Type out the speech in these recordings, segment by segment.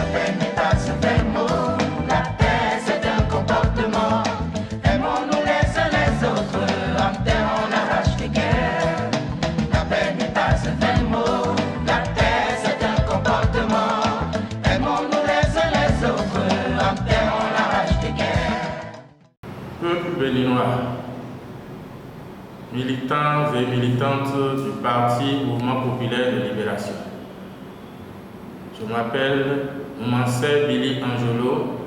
La paix n'est pas un vain mot, la paix c'est un comportement. Aimons-nous les uns les autres, en terre on arrache les guerres. La paix n'est pas un vain mot, la paix c'est un comportement. Aimons-nous les uns les autres, en terre on arrache les guerres. Peuple béninois, militants et militantes du Parti Mouvement Populaire de Libération. Je m'appelle Moumansé Billy Angelo,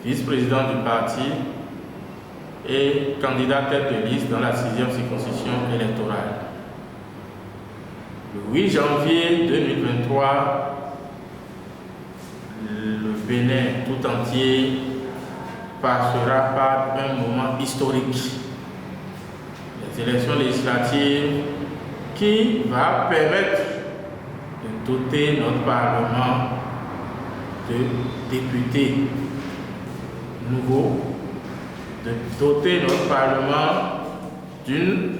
vice-président du parti et candidat tête de liste dans la 6e circonscription électorale. Le 8 janvier 2023, le Bénin tout entier passera par un moment historique. Les élections législatives qui va permettre de doter notre Parlement de députés nouveaux, de doter notre Parlement d'une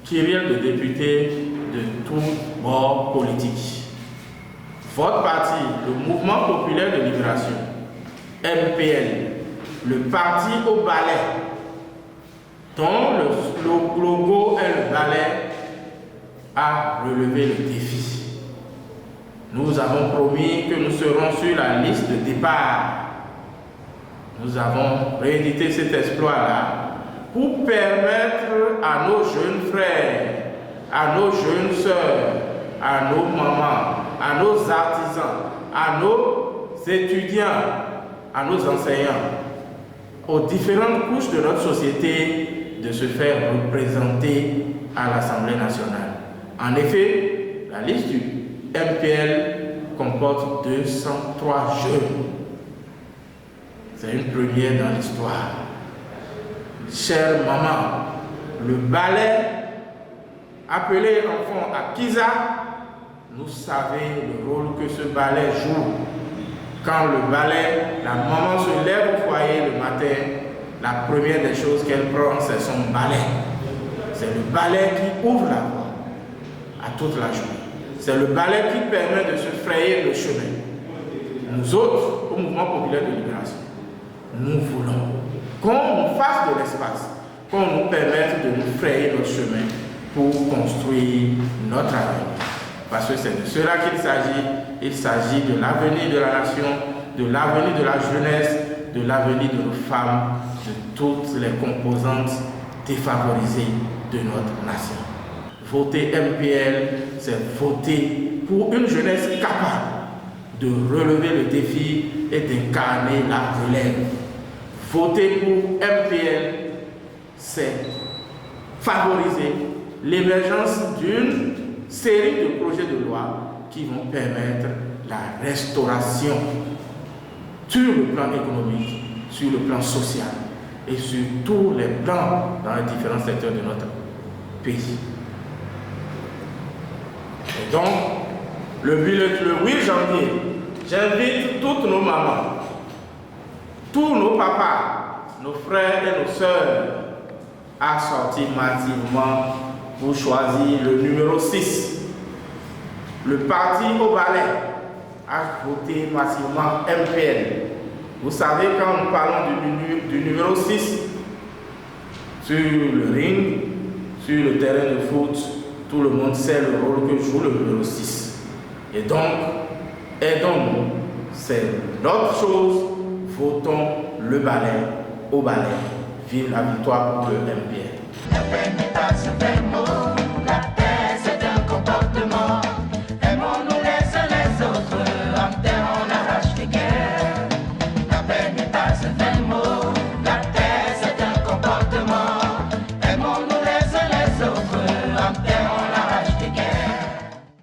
kyrielle de députés de tous bords politiques. Votre parti, le Mouvement Populaire de Libération, MPL, le parti au balai, dont le logo est le balai, a relevé le défi. Nous avons promis que nous serons sur la liste de départ. Nous avons réédité cet exploit-là pour permettre à nos jeunes frères, à nos jeunes sœurs, à nos mamans, à nos artisans, à nos étudiants, à nos enseignants, aux différentes couches de notre société de se faire représenter à l'Assemblée nationale. En effet, la liste du MPL comporte 203 jeunes. C'est une première dans l'histoire. Chère maman, le balai appelé enfant à Kiza, nous savons le rôle que ce balai joue. Quand le balai, la maman se lève au foyer le matin, la première des choses qu'elle prend, c'est son balai. C'est le balai qui ouvre la voie à toute la journée. C'est le balai qui permet de se frayer le chemin. Nous autres, au Mouvement Populaire de Libération, nous voulons qu'on nous fasse de l'espace, qu'on nous permette de nous frayer notre chemin pour construire notre avenir. Parce que c'est de cela qu'il s'agit. Il s'agit de l'avenir de la nation, de l'avenir de la jeunesse, de l'avenir de nos femmes, de toutes les composantes défavorisées de notre nation. Voter MPL, c'est voter pour une jeunesse capable de relever le défi et d'incarner la relève. Voter pour MPL, c'est favoriser l'émergence d'une série de projets de loi qui vont permettre la restauration sur le plan économique, sur le plan social et sur tous les plans dans les différents secteurs de notre pays. Et donc, le 8 janvier, j'invite toutes nos mamans, tous nos papas, nos frères et nos sœurs à sortir massivement pour choisir le numéro 6. Le parti au balai a voté massivement MPL. Vous savez, quand nous parlons du numéro 6, sur le ring, sur le terrain de foot, tout le monde sait le rôle que joue le numéro 6. Et donc, aidons-nous. C'est notre chose. Votons le balai au balai. Vive la victoire pour le MPL. La paix n'est pas un vain mot.